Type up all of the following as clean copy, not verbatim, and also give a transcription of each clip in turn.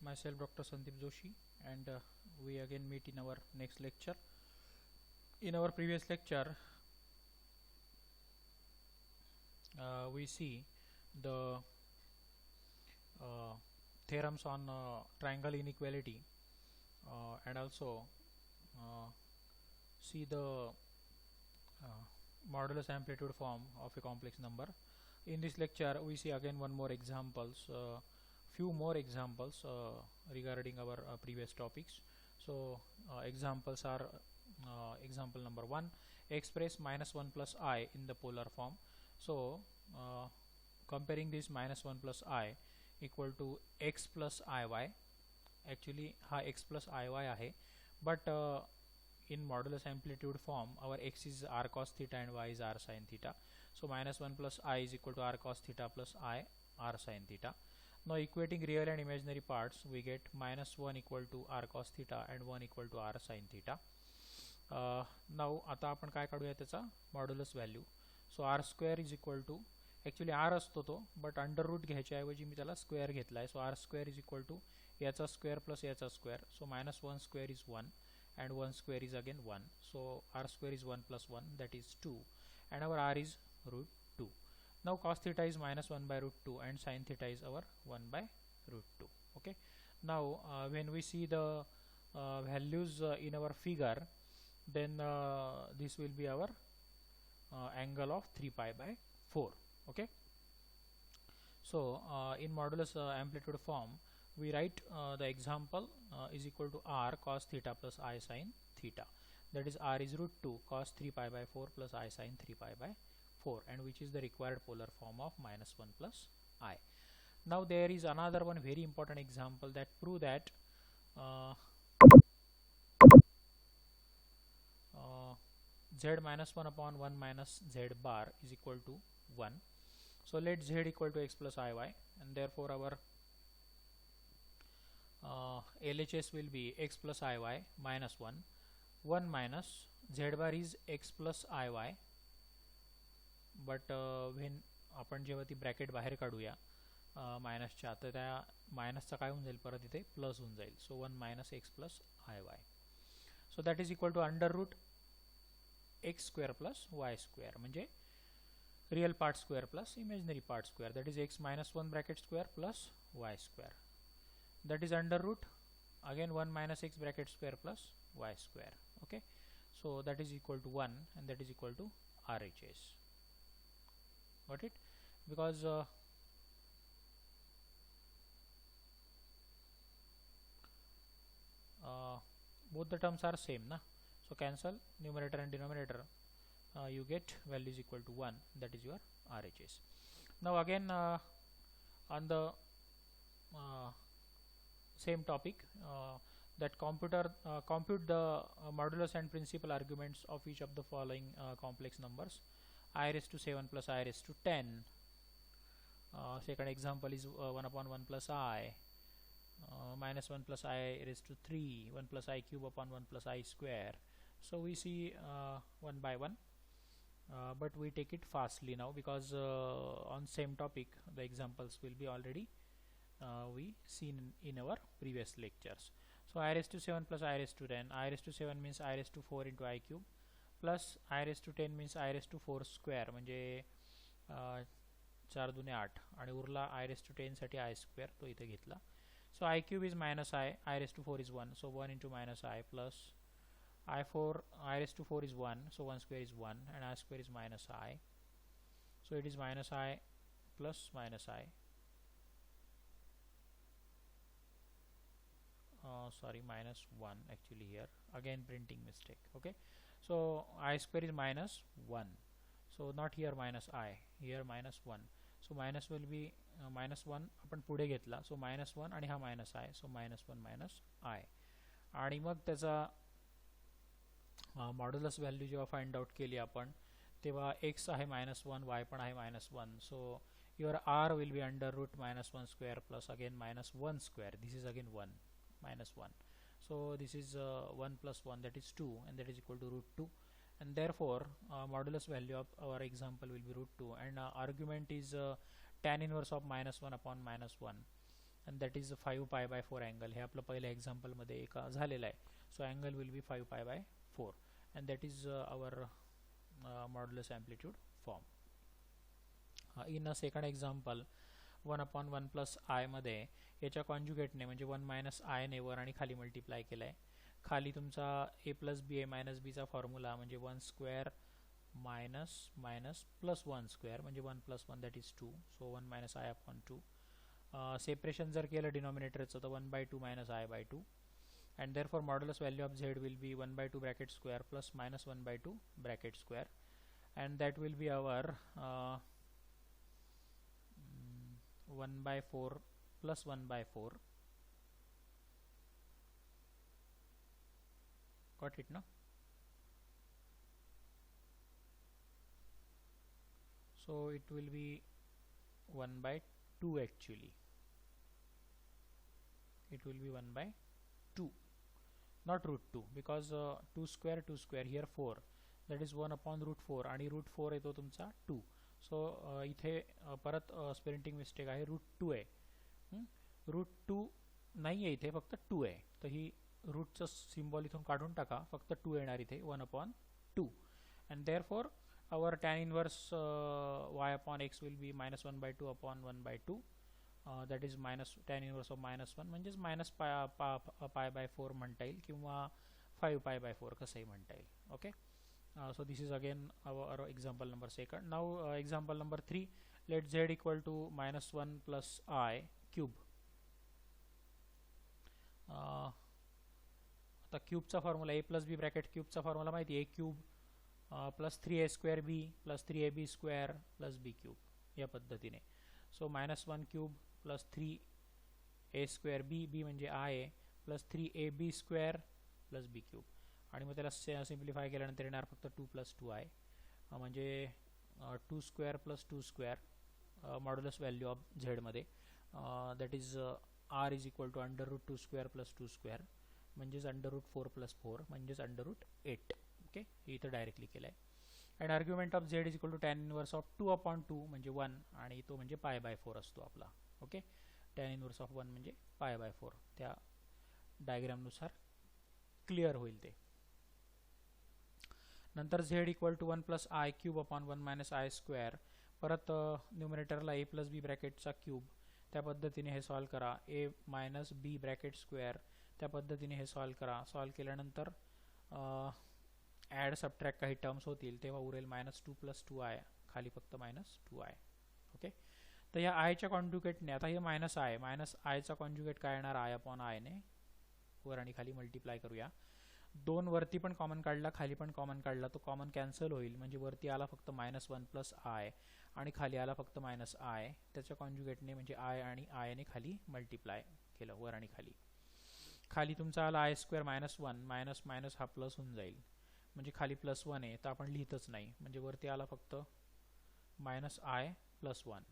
Myself Dr. Sandeep Joshi, and we again meet in our next lecture. In our previous lecture, we see the theorems on triangle inequality and also see the modulus amplitude form of a complex number. In this lecture, we see again one more examples, few more examples regarding our previous topics. So examples are example number 1, express -1 plus I in the polar form. So comparing this -1 plus I equal to x plus iy, actually हा x plus iy आहे, but in modulus amplitude form our x is r cos theta and y is r sin theta. So -1 plus I is equal to r cos theta plus I r sin theta. Now equating real and imaginary parts, we get -1 equal to r cos theta and 1 equal to r sin theta. Now आता आपण काय काढूया त्याचा modulus value. So r square is equal to, actually r असतो तो, but under route घ्यायच्या ऐवजी मी त्याला स्क्वेअर घेतला आहे. So r square is equal to याचा स्क्वेअर प्लस याचा square. So -1 square is 1 and 1 square is again 1. So r square is 1 plus 1, that is 2, and our r is root 2. Now cos theta is -1 by root 2 and sin theta is our 1 by root 2. Okay. Now when we see the values in our figure, then this will be our angle of 3 pi by 4. Okay. So in modulus amplitude form, we write the example is equal to r cos theta plus I sin theta, that is r is root 2 cos 3 pi by 4 plus I sin 3 pi by 4, and which is the required polar form of -1 plus I. Now there is another one very important example that prove that z -1 upon 1 minus z bar is equal to 1. So let z equal to x plus iy, and therefore our LHS will be x plus iy minus 1. 1 minus z bar is x plus iy, but when आपण जेव्हा ती bracket बाहेर काढूया मायनसच्या, तर त्या मायनसचा काय होऊन जाईल, परत इथे प्लस होऊन जाईल. So 1 minus x plus iy. So that is equal to under root x square plus y square, म्हणजे real part square plus imaginary part square, that is x -1 bracket square plus y square. That is under root again 1 minus x bracket square plus y square. Okay, so that is equal to 1, and that is equal to RHS. Got it? Because both the terms are same, na? So cancel numerator and denominator, you get value is equal to 1, that is your RHS. Now again on the same topic, that compute the modulus and principal arguments of each of the following complex numbers: I raised to 7 plus I raised to 10. Second example is 1 upon 1 plus I, -1 plus I raised to 3, 1 plus I cube upon 1 plus I square. So we see one by one, but we take it fastly now, because on same topic the examples will be already we seen in our previous lectures. So I raised to 7 plus I raised to 10. I raised to 7 means I raised to 4 into I cube, plus I raised to 10 means I raised to 4 square, म्हणजे 4 दुने 8, आणि उरला I raised to 10 साठी I square, तो इथे घेतला. So I cube is minus I raised to 4 is 1, so 1 into minus I, plus I raised to 4 is 1, so 1 square is 1, and I square is minus I, so it is minus I plus minus I. Sorry, -1 actually here, again printing mistake. Okay, so I square is -1, so not here minus I, here -1. So minus will be -1 आपण पुढे घेतला, so -1 आणि हा minus I, so -1 minus I. आणि मग त्याचा modulus value जेव्हा find out केली आपण, तेव्हा x आहे -1, y पण आहे -1, so your r will be under root -1 square plus again -1 square. This is again 1 -1, so this is 1 plus 1, that is 2, and that is equal to root 2, and therefore modulus value of our example will be root 2, and argument is tan inverse of -1 upon -1, and that is 5 pi by 4 angle. हे आपलं पहिल्या एक्झाम्पलमध्ये एक झालेलं आहे. So angle will be 5 pi by 4 and that is our modulus amplitude form. In a second example 1/1 plus i मध्ये याच्या कॉन्जुगेटने म्हणजे 1 minus आयने वर आणि खाली मल्टिप्लाय केलं आहे. खाली तुमचा a plus b a minus बीचा फॉर्म्युला म्हणजे 1 square minus minus plus 1 square म्हणजे 1 plus 1 that is 2. So 1 minus i upon 2. Separation जर केलं डिनॉमिनेटरचं तर 1/2 minus i by 2 and therefore modulus value of z will be 1/2 bracket square plus minus 1/2 bracket square and that will be our 1/4 plus 1/4. Got it, no? So it will be 1/2 actually. It will be 1/2, not root 2, because 2 square here 4, that is 1 upon root 4 आणि root 4 येतो तुमचा 2. So इथे परत spelling mistake आहे, route 2 आहे. Route 2 नाही आहे इथे, फक्त 2 आहे. तर ही रूटचं सिम्बॉल इथून काढून टाका, फक्त 2 येणार इथे 1/2 and therefore our tan inverse y upon x will be -1/2 upon 1/2 that is minus tan inverse of -1 म्हणजेच मायनस पाय बाय 4 म्हणता येईल किंवा 5 पाय बाय 4 कसंही म्हणता येईल. Okay. So this is again our example number 2. Now example number 3, let z equal to -1 plus I cube. आता क्यूबचा formula a plus b bracket क्यूबचा फॉर्म्युला माहिती आहे, a cube plus 3a square b plus 3ab square plus b cube या पद्धतीने. So -1 cube plus 3a square b म्हणजे I आहे plus 3ab square plus b cube आणि मग त्याला सिम्प्लिफाय केल्यानंतर येणार फक्त 2 + 2i म्हणजे 2 square plus 2 square modulus value of झेडमध्ये that is r is equal to √2 square plus 2 square म्हणजेच √4 + 4 म्हणजेच √8. ओके, हे इथं डायरेक्टली केलं आहे. And argument of z is equal to tan inverse of 2/2 म्हणजे 1 आणि तो म्हणजे पाय बाय 4 असतो आपला. ओके, टॅन इनवर्स ऑफ 1 म्हणजे पाय बाय 4. त्या डायग्रामनुसार क्लिअर होईल ते. नंतर z equal to 1 plus i cube upon 1 minus i square. परत न्यूमरेटरला a प्लस बी ब्रॅकेटचा क्यूब, त्या पद्धतीने हे सॉल्व करा. a minus b bracket square, त्या पद्धतीने हे सॉल्व करा. सॉल्व केल्यानंतर ॲड सबट्रॅक्ट काही टर्म्स होतील तेव्हा उरेल -2 + 2i, खाली फक्त -2i. ओके, तर या आयच्या कॉन्जुगेटने आता हे मायनस आयचा कॉन्जुगेट काय येणार, i अपॉन आयने वर आणि खाली मल्टिप्लाय करूया. 2 वरती पण कॉमन काढला, खाली पण कॉमन काढला, तो कॉमन कॅन्सल होईल म्हणजे वरती आला फक्त -1 प्लस आय आणि खाली आला फक्त -i. त्याच्या कॉन्जुगेटने म्हणजे i आणि i ने खाली मल्टिप्लाय केलं वर आणि खाली. खाली तुमचा आला i² -1 मायनस मायनस हा प्लस होऊन जाईल म्हणजे खाली +1 आहे तर आपण लिहितच नाही म्हणजे वरती आला फक्त -i + 1.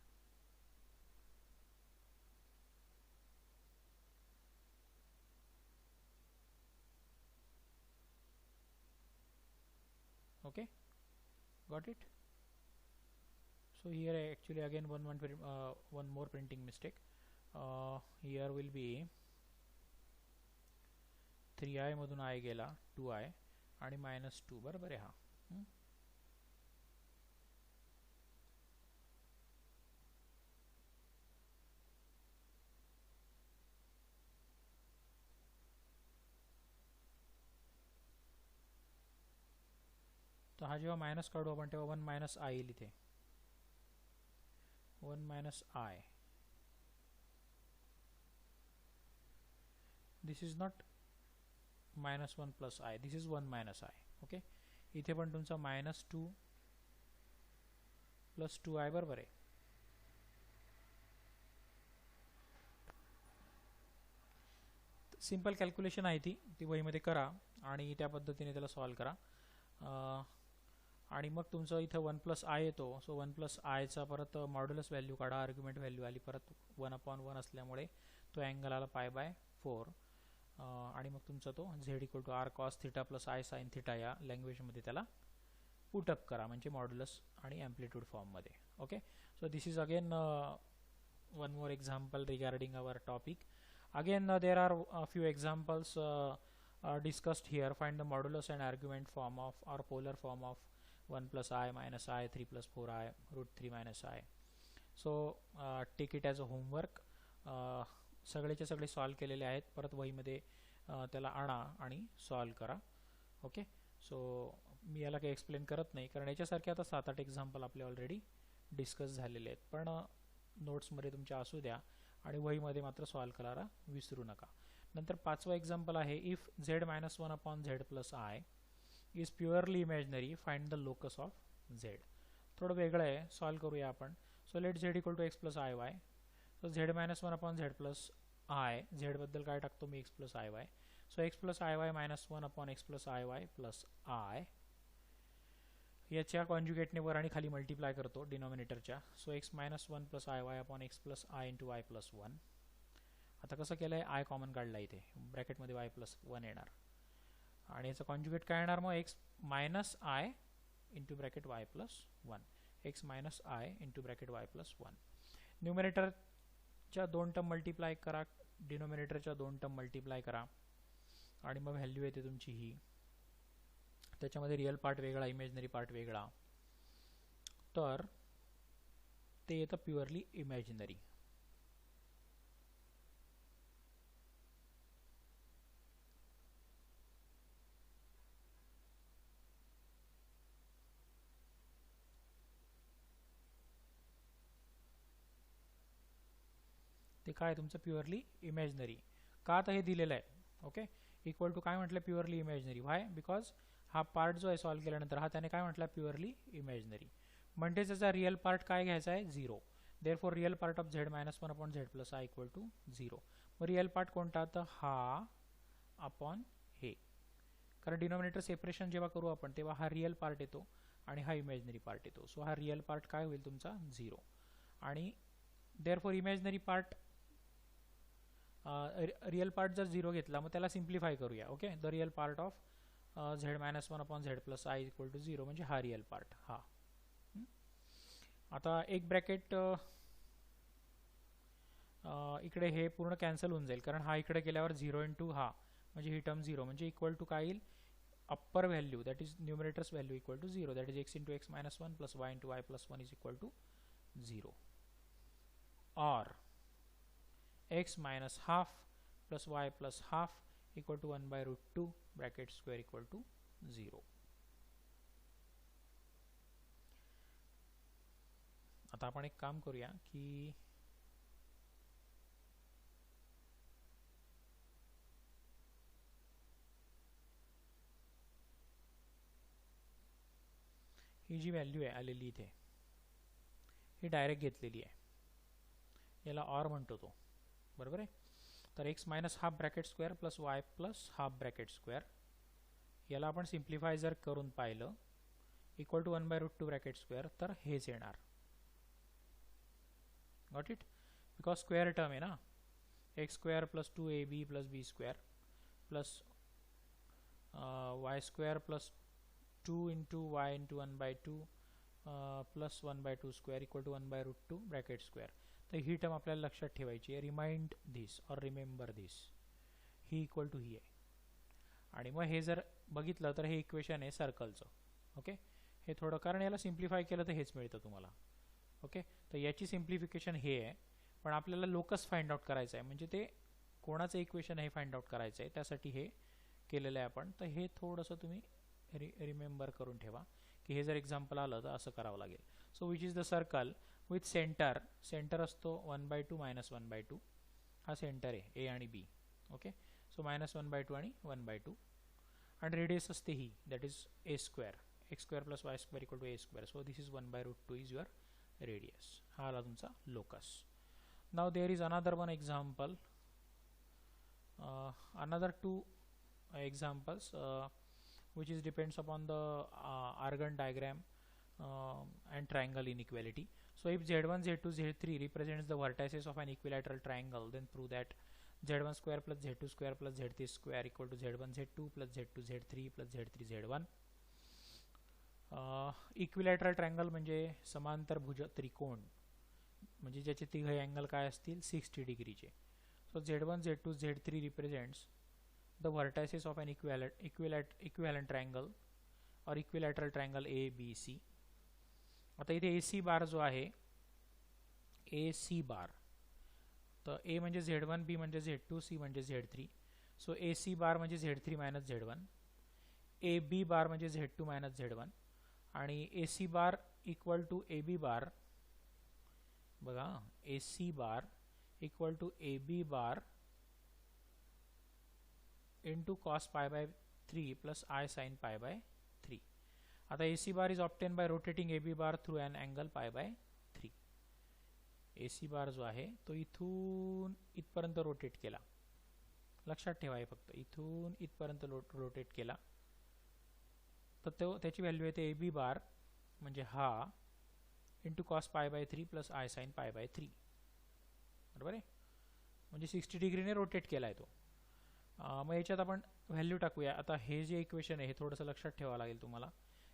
Okay, got it? So here actually again one more printing mistake. Here will be 3i मधून i गेला 2i आणि -2 बरोबर आहे. हा तर हा जेव्हा मायनस काढू आपण तेव्हा 1 मायनस आय येईल इथे, 1 minus I. This is not -1 plus I, this is 1 minus I. Okay, इथे पण तुमचा -2 + 2i बरोबर आहे. सिंपल कॅल्क्युलेशन आहे ती वहीमध्ये करा आणि त्या पद्धतीने त्याला सॉल्व करा. आणि मग तुमचं इथं 1 + i येतो. सो 1 + iचा परत मॉड्युलस व्हॅल्यू काढा, आर्ग्युमेंट व्हॅल्यू आली परत 1/1 असल्यामुळे तो अँगल आला π/4 आणि मग तुमचा तो z = r cos θ + i sin θ या लँग्वेजमध्ये त्याला पुटअप करा म्हणजे मॉड्युलस आणि ॲम्प्लिट्यूड फॉर्ममध्ये. Okay, so this is again one more example regarding our topic. Again, there are a few examples discussed here. Find the modulus and argument form of or polar form of 1 plus I minus I 3 plus 4I root 3 minus I. So take it as a homework. सगळेचे सगळे solve केलेले आहेत. परत वहीमध्ये त्याला आणा आणि solve करा. Okay, so मी याला काही एक्सप्लेन करत नाही कारण याच्यासारखे आता 7-8 एक्झाम्पल आपले ऑलरेडी डिस्कस झालेले आहेत. पण नोट्समध्ये तुमच्या असू द्या आणि वहीमध्ये मात्र सॉल्व करायला विसरू नका. नंतर 5वा एक्झाम्पल आहे if z minus 1 upon z plus i is purely imaginary find the locus of z. थोडं वेगळं आहे, सॉल्व करूया आपण. So let z equal to x plus i y. So z minus 1 upon z plus i, z बद्दल काय टाकतो मी x plus i y. So x plus i y minus 1 upon x plus i y plus i याच्या कॉन्जुगेटने वर आणि खाली multiply करतो डिनॉमिनेटरच्या. So x minus 1 plus i y upon x plus i into y plus 1. आता कसं केलं आहे, आय कॉमन काढला इथे, ब्रॅकेटमध्ये वाय प्लस 1 येणार आणि याचं कॉन्जुगेट काय येणार मग x minus I into bracket Y plus 1. X minus I into bracket Y plus 1. न्यूमरेटरच्या 2 term multiply करा, डिनॉमिनेटरच्या 2 टर्म मल्टिप्लाय करा आणि मग व्हॅल्यू येते तुमची ही. त्याच्यामध्ये रिअल पार्ट वेगळा, इमॅजिनरी पार्ट वेगळा, तर ते येतं प्युअरली इमॅजिनरी. ते काय तुमचं प्युअरली इमॅजिनरी का तर हे दिलेलं आहे. ओके, इक्वल टू काय म्हटलं प्युअरली इमॅजिनरी. व्हाय, बिकॉज हा पार्ट जो आहे सॉल्व केल्यानंतर हा त्याने काय म्हटलं प्युअरली इमॅजिनरी. म्हणजे त्याचा रिअल पार्ट काय घ्यायचा आहे 0. Therefore real part of z minus 1 upon z plus i equal to 0. मग रिअल पार्ट कोणता तर हा अपॉन हे, कारण डिनॉमिनेटर सेपरेशन जेव्हा करू आपण तेव्हा हा रिअल पार्ट येतो आणि हा इमॅजिनरी पार्ट येतो. सो हा रिअल पार्ट काय होईल तुमचा 0 आणि therefore imaginary part real part जर 0 घेतला मग त्याला सिम्प्लिफाय करूया. Okay, the real part of z minus 1 upon z plus i equal to 0 म्हणजे हा रिअल पार्ट हा. आता एक ब्रॅकेट इकडे हे पूर्ण कॅन्सल होऊन जाईल कारण हा इकडे गेल्यावर 0 इंटू हा म्हणजे ही टर्म 0 म्हणजे इक्वल टू काय येईल upper value that is numerator's value equal to 0 that is x into x minus 1 plus y into y plus 1 is equal to 0 और x minus half plus y plus half equal to 1 by root 2 bracket square equal to 0. आता आपण एक काम करूया की ही जी value आहे आलेली इथे ही डायरेक्ट घेतलेली आहे, याला ऑर म्हणतो तो, बरोबर आहे. तर x minus half bracket square plus y plus half bracket square याला आपण सिम्प्लिफाय जर करून पाहिलं equal to 1 by root 2 bracket square तर हेच येणार. Got it, because square term आहे ना, x square plus 2ab plus b square plus y square plus 2 into y into 1 by 2 plus 1 by 2 square equal to 1 by root 2 bracket square. तर ही term आपल्याला लक्षात ठेवायची आहे. रिमाइंड धिस और remember this, ही इक्वल टू ही आहे. आणि मग हे जर बघितलं तर हे इक्वेशन आहे सर्कलचं. ओके, हे थोडं कारण याला सिम्प्लिफाय केलं तर हेच मिळतं तुम्हाला. ओके, तर याची सिम्प्लिफिकेशन हे आहे, पण आपल्याला लोकस फाइंड आउट करायचं आहे, म्हणजे ते कोणाचं इक्वेशन हे फाइंड आउट करायचं आहे, त्यासाठी हे केलेलं आहे आपण. तर हे थोडंसं तुम्ही रिमेंबर करून ठेवा की हे जर एक्झाम्पल आलं तर असं करावं लागेल. So which is the circle with centre, centre असतो 1 बाय 2 मायनस 1 बाय 2, हा सेंटर आहे ए आणि b. Okay, so minus 1 by 2 आणि 1 बाय 2 आणि रेडियस असते ही that is a square, x square plus y square equal to a square. So this is 1 by root 2 is your radius. हा आला तुमचा लोकस. Now there is another one example, another 2 examples which is depends upon the Argand diagram and triangle inequality. So if z1 z2 z3 represents the vertices of an equilateral triangle, then prove that z1 square plus z2 square plus z3 square equal to z1 z2 plus z2 z3 plus z3 z1. Equilateral triangle म्हणजे समांतर भुज त्रिकोण, म्हणजे ज्याचे तिघही angle काय असतील 60 डिग्रीचे. So Z1 Z2 Z3 represents the vertices of an equilateral triangle और equilateral triangle ABC. आता इथे AC बार जो आहे AC बार, तर A म्हणजे Z1, B म्हणजे Z2, C म्हणजे Z3. सो AC बार म्हणजे Z3 मायनस Z1, AB बार म्हणजे Z2 मायनस Z1 आणि AC bar equal to AB bar. बघा, AC bar equal to AB bar into cos pi by 3 plus I sin pi by 3. आता AC bar is obtain by rotating AB bar through an angle pi by 3. AC bar जो आहे तो इथून इथपर्यंत rotate केला. लक्षात ठेवा, हे फक्त इथून इथपर्यंत रोटेट केला तर त्याची व्हॅल्यू येते AB बार म्हणजे हा into cos pi by 3 plus I sin pi by 3. बरोबर आहे, म्हणजे 60 डिग्रीने रोटेट केला आहे तो. मग याच्यात आपण व्हॅल्यू टाकूया. आता हे जे इक्वेशन आहे हे थोडंसं लक्षात ठेवावं लागेल तुम्हाला.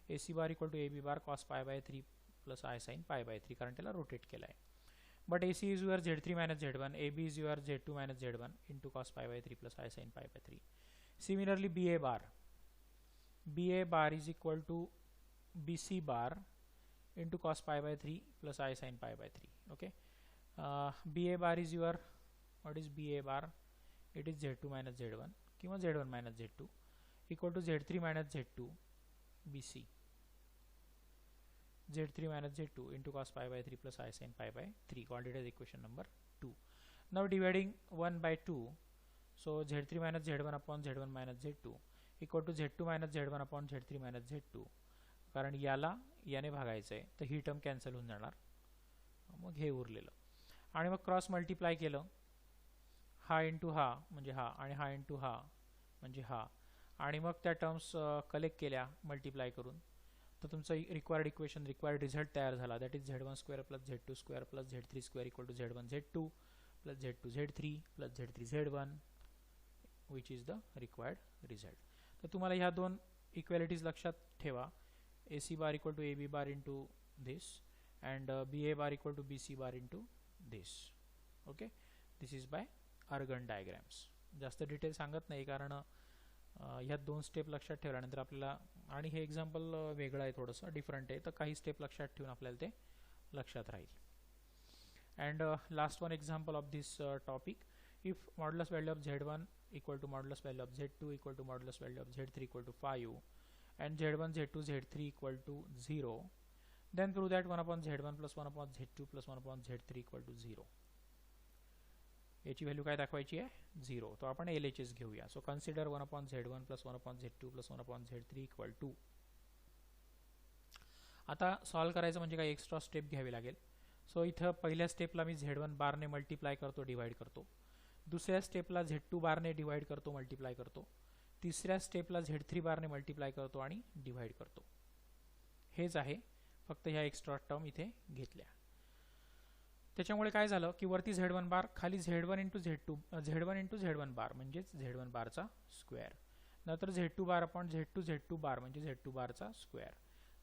AC bar equal to AB bar cos pi by 3 plus I sin pi by 3, कारण त्याला रोटेट केला आहे. But AC is your Z3 minus Z1, AB is your Z2 minus Z1 into cos pi by 3 plus I sin pi by 3. Similarly BA bar is equal to BC bar into cos pi by 3 plus I sin pi by 3. Okay, BA bar is your, what is BA bar? It is Z2 minus Z1 किंवा Z1 minus Z2 equal to Z3 minus Z2 BC, Z3 minus Z2 into cos pi by 3 plus I sin pi by 3, called it as equation number 2. Now dividing 1 by 2, so Z3 minus Z1 upon Z1 minus Z2 equal to Z2 minus Z1 upon Z3 minus Z2. कारण याला याने भागायचं आहे तर ही term cancel होऊन जाणार, मग हे उरलेलं. आणि मग क्रॉस मल्टिप्लाय केलं, हा इंटू हा म्हणजे हा आणि हा इंटू हा म्हणजे हा, आणि मग त्या टर्म्स कलेक्ट केल्या मल्टिप्लाय करून, तर तुमचं रिक्वायर्ड इक्वेशन, रिक्वायर्ड रिझल्ट तयार झाला. That is Z1 square plus Z2 square plus Z3 square equal to Z1 Z2 plus Z2 Z3 plus Z3 Z1, which is the required result. तर तुम्हाला ह्या दोन इक्वॅलिटीज लक्षात ठेवा. AC bar equal to AB bar into this and BA bar equal to BC bar into this. Okay, this is by Argand diagrams. जास्त detail सांगत नाही कारण ह्या दोन स्टेप लक्षात ठेवल्यानंतर आपल्याला, आणि हे एक्झाम्पल वेगळं आहे, थोडंसं डिफरंट आहे, तर काही स्टेप लक्षात ठेवून आपल्याला ते लक्षात राहील. And last one example of this topic, if modulus value of Z1 equal to modulus value of Z2 equal to modulus value of Z3 equal to 5 and Z1 Z2 Z3 equal to 0, then prove that 1 upon Z1 plus 1 upon Z2 plus 1 upon Z3 equal to 0. याची value काय दाखवायची आहे? 0. तो आपण LHS घेऊया. So consider 1 upon Z1 plus 1 upon Z2 plus 1 upon Z3 equal to. आता solve करायचं म्हणजे काही एक्स्ट्रा स्टेप घ्यावी लागेल. सो इथं पहिल्या स्टेपला मी Z1 बारने मल्टिप्लाय करतो, डिवाइड करतो. दुसऱ्या स्टेपला Z2 बारने डिवाइड करतो, मल्टिप्लाय करतो. तिसऱ्या स्टेपला Z3 बारने मल्टिप्लाय करतो आणि डिवाइड करतो. हेच आहे, फक्त ह्या एक्स्ट्रा टर्म इथे घेतल्या. त्याच्यामुळे काय झालं की वरती Z1 बार, खाली Z1 इंटू Z1 बार म्हणजेच Z1 बारचा स्क्वेअर, नंतर Z2 बार अपॉन Z2 बार म्हणजे Z2 बारचा square,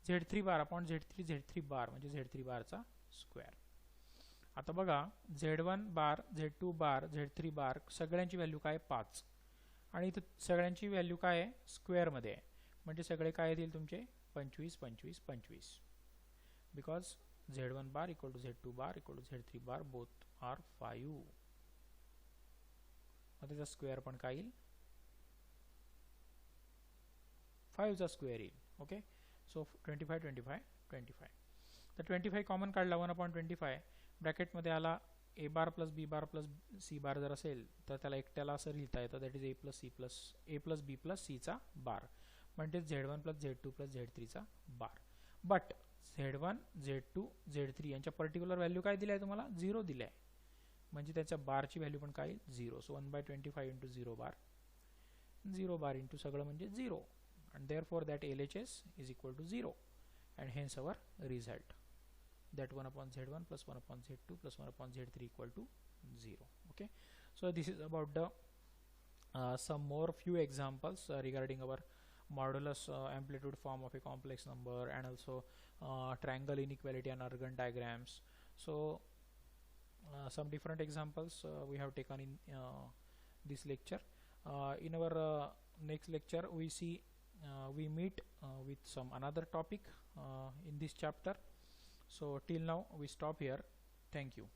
Z3 bar upon Z3 बार म्हणजे Z3 बारचा स्क्वेअर. आता बघा, Z1 बार, Z2 बार, Z3 बार सगळ्यांची व्हॅल्यू काय? 5, आणि इथं सगळ्यांची व्हॅल्यू काय आहे? स्क्वेअरमध्ये आहे, म्हणजे सगळे काय येतील तुमचे? 25 25 25, because Z1 bar equal to Z2 bar equal to Z3 bar both are 5. मग त्याचा स्क्वेअर पण काय येईल? 5 चा स्क्वेअर येईल. Okay, so 25 25 25. तर 25 कॉमन काढला, 1 अपॉन 25 ब्रॅकेटमध्ये आला. A bar plus B bar plus C बार जर असेल तर त्याला एकट्याला असं लिहिता येतं, that is A plus B plus C चा बार, म्हणजे Z1 plus Z2 plus Z3 चा बार. बट Z1 Z2 Z3 यांच्या पर्टिक्युलर व्हॅल्यू काय दिली आहे तुम्हाला? 0 दिली आहे, म्हणजे त्याच्या बारची व्हॅल्यू पण काय? 0. सो 1/25 इंटू 0 बार, 0 बार इंटू सगळं म्हणजे 0, and therefore that LHS is equal to 0, and hence our result, that 1 upon Z1 plus 1 upon Z2 plus 1 upon Z3 equal to 0. Okay, so this is about the some more few examples regarding our modulus amplitude form of a complex number, and also triangle inequality and Argand diagrams. So some different examples we have taken in this lecture. In our next lecture we meet with some another topic in this chapter. So till now we stop here. Thank you.